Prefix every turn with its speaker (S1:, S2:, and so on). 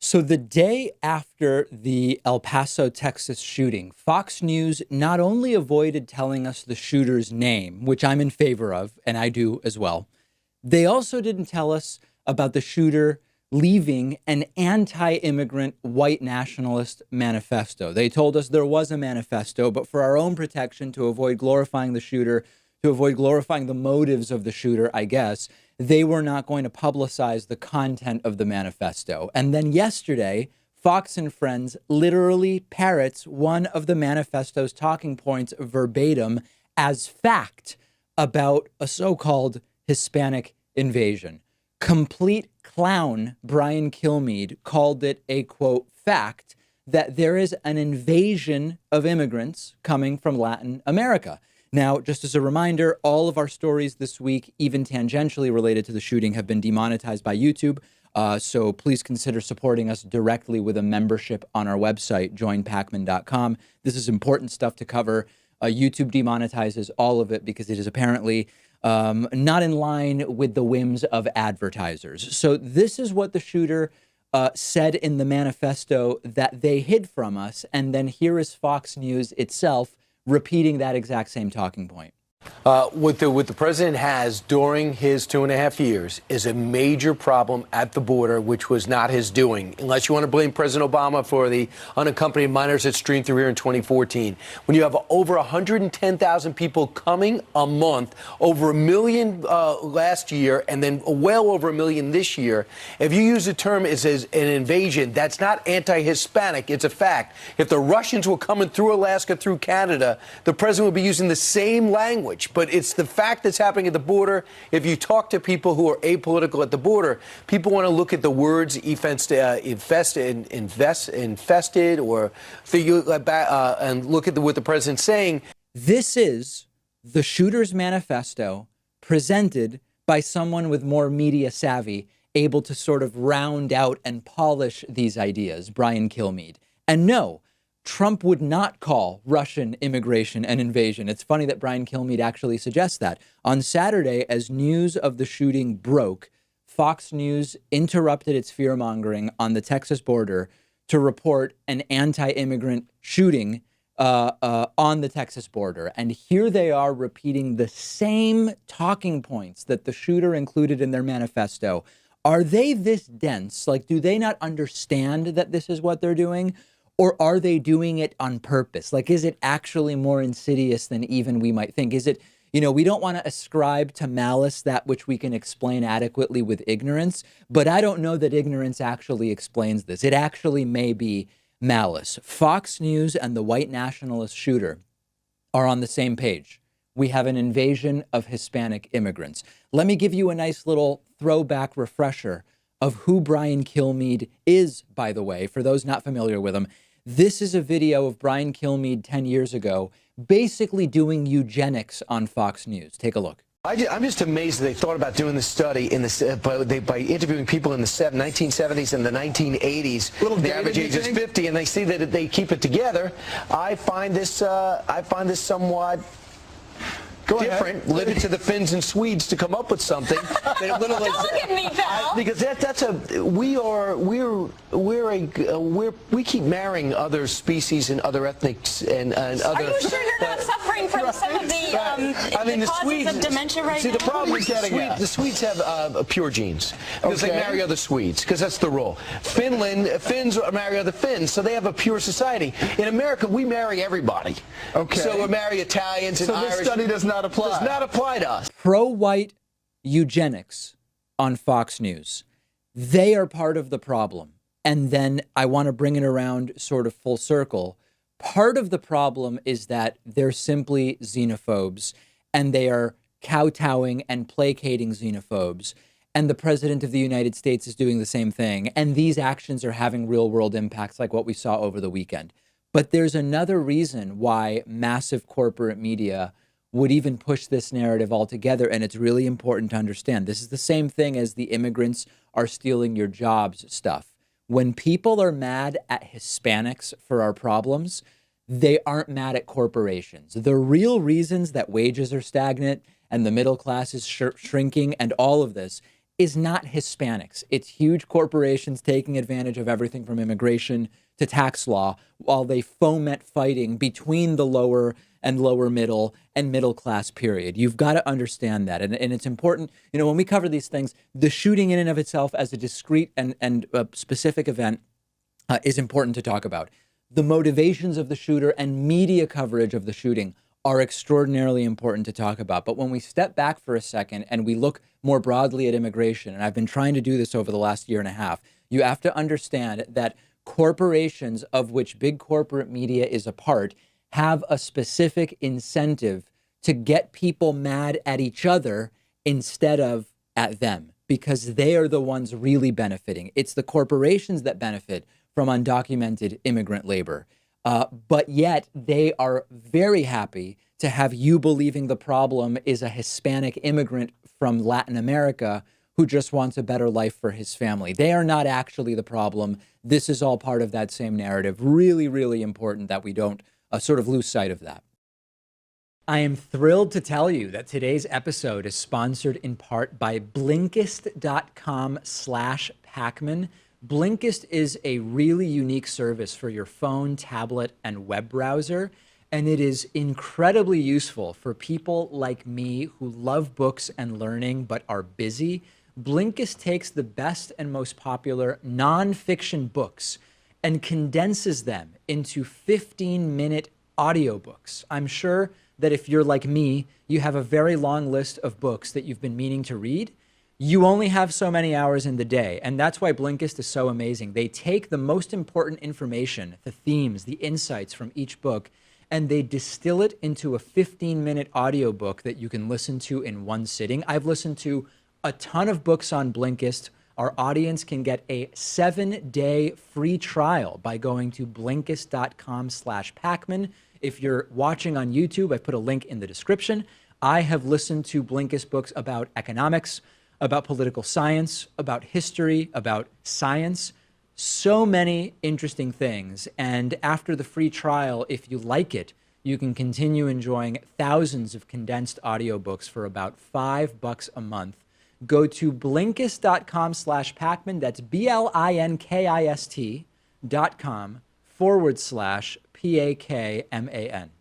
S1: So the day after the El Paso, Texas shooting, Fox News not only avoided telling us the shooter's name, which I'm in favor of, and I do as well, they also didn't tell us about the shooter leaving an anti-immigrant white nationalist manifesto. They told us there was a manifesto, but for our own protection, to avoid glorifying the shooter, to avoid glorifying the motives of the shooter, I guess, they were not going to publicize the content of the manifesto. And then yesterday, Fox and Friends literally parrots one of the manifesto's talking points verbatim as fact about a so-called Hispanic invasion. Complete clown Brian Kilmeade called it a, quote, fact that there is an invasion of immigrants coming from Latin America. Now, just as a reminder, all of our stories this week, even tangentially related to the shooting, have been demonetized by YouTube. So please consider supporting us directly with a membership on our website, joinpakman.com. This is important stuff to cover. YouTube demonetizes all of it because it is apparently not in line with the whims of advertisers. So this is what the shooter said in the manifesto that they hid from us. And then here is Fox News itself repeating that exact same talking point.
S2: What the president has during his 2.5 years is a major problem at the border, which was not his doing, unless you want to blame President Obama for the unaccompanied minors that streamed through here in 2014. When you have over 110,000 people coming a month, over 1 million last year, and then well over 1 million this year, if you use the term as an invasion, that's not anti-Hispanic. It's a fact. If the Russians were coming through Alaska, through Canada, the president would be using the same language. But it's the fact that's happening at the border. If you talk to people who are apolitical at the border, people want to look at the words infested, or and look at what the president's saying.
S1: This is the shooter's manifesto presented by someone with more media savvy, able to sort of round out and polish these ideas, Brian Kilmeade. And no, Trump would not call Russian immigration an invasion. It's funny that Brian Kilmeade actually suggests that. On Saturday, as news of the shooting broke, Fox News interrupted its fear-mongering on the Texas border to report an anti-immigrant shooting on the Texas border. And here they are repeating the same talking points that the shooter included in their manifesto. Are they this dense? Like, do they not understand that this is what they're doing? Or are they doing it on purpose? Like, is it actually more insidious than even we might think? Is it, we don't want to ascribe to malice that which we can explain adequately with ignorance, but I don't know that ignorance actually explains this. It actually may be malice. Fox News and the white nationalist shooter are on the same page. We have an invasion of Hispanic immigrants. Let me give you a nice little throwback refresher of who Brian Kilmeade is, by the way, for those not familiar with him. This is a video of Brian Kilmeade 10 years ago, basically doing eugenics on Fox News. Take a look.
S2: I'm just amazed that they thought about doing this study by interviewing people in the 1970s and the 1980s. The average age is 50, and they see that they keep it together. I find this somewhat different. Leave it to the Finns and Swedes to come up with something.
S3: Don't look at me, pal.
S2: Because we keep marrying other species and other ethnics and other.
S3: Are you sure you're not suffering from some of the causes of dementia right now?
S2: See, the problem is the Swedes have pure genes because they marry other Swedes, because that's the rule. Finns marry other Finns, so they have a pure society. In America, we marry everybody.
S4: Okay.
S2: So we marry Italians and Irish.
S4: So this study does not apply.
S2: Does not apply to us.
S1: Pro-white eugenics on Fox News. They are part of the problem. And then I want to bring it around sort of full circle. Part of the problem is that they're simply xenophobes, and they are kowtowing and placating xenophobes. And the president of the United States is doing the same thing. And these actions are having real world impacts like what we saw over the weekend. But there's another reason why massive corporate media would even push this narrative altogether. And it's really important to understand. This is the same thing as the immigrants are stealing your jobs stuff. When people are mad at Hispanics for our problems, they aren't mad at corporations. The real reasons that wages are stagnant and the middle class is shrinking and all of this is not Hispanics. It's huge corporations taking advantage of everything from immigration to tax law while they foment fighting between the lower and lower middle and middle class period. You've got to understand that. And it's important, you know, when we cover these things, the shooting in and of itself as a discrete and a specific event is important to talk about. The motivations of the shooter and media coverage of the shooting are extraordinarily important to talk about. But when we step back for a second and we look more broadly at immigration, and I've been trying to do this over the last year and a half, you have to understand that corporations, of which big corporate media is a part, have a specific incentive to get people mad at each other instead of at them, because they are the ones really benefiting. It's the corporations that benefit from undocumented immigrant labor. But yet they are very happy to have you believing the problem is a Hispanic immigrant from Latin America who just wants a better life for his family. They are not actually the problem. This is all part of that same narrative. Really, really important that we don't sort of lose sight of that. I am thrilled to tell you that today's episode is sponsored in part by Blinkist.com/Pakman. Blinkist is a really unique service for your phone, tablet, and web browser, and it is incredibly useful for people like me who love books and learning but are busy. Blinkist takes the best and most popular nonfiction books and condenses them into 15-minute audiobooks. I'm sure that if you're like me, you have a very long list of books that you've been meaning to read. You only have so many hours in the day, and that's why Blinkist is so amazing. They take the most important information, the themes, the insights from each book, and they distill it into a 15-minute audiobook that you can listen to in one sitting. I've listened to a ton of books on Blinkist. Our audience can get a 7-day free trial by going to Blinkist.com/Pakman. If you're watching on YouTube, I put a link in the description. I have listened to Blinkist books about economics, about political science, about history, about science, so many interesting things. And after the free trial, if you like it, you can continue enjoying thousands of condensed audiobooks for about $5 a month. Go to Blinkist.com/Pakman. That's BLINKIST.com/PAKMAN.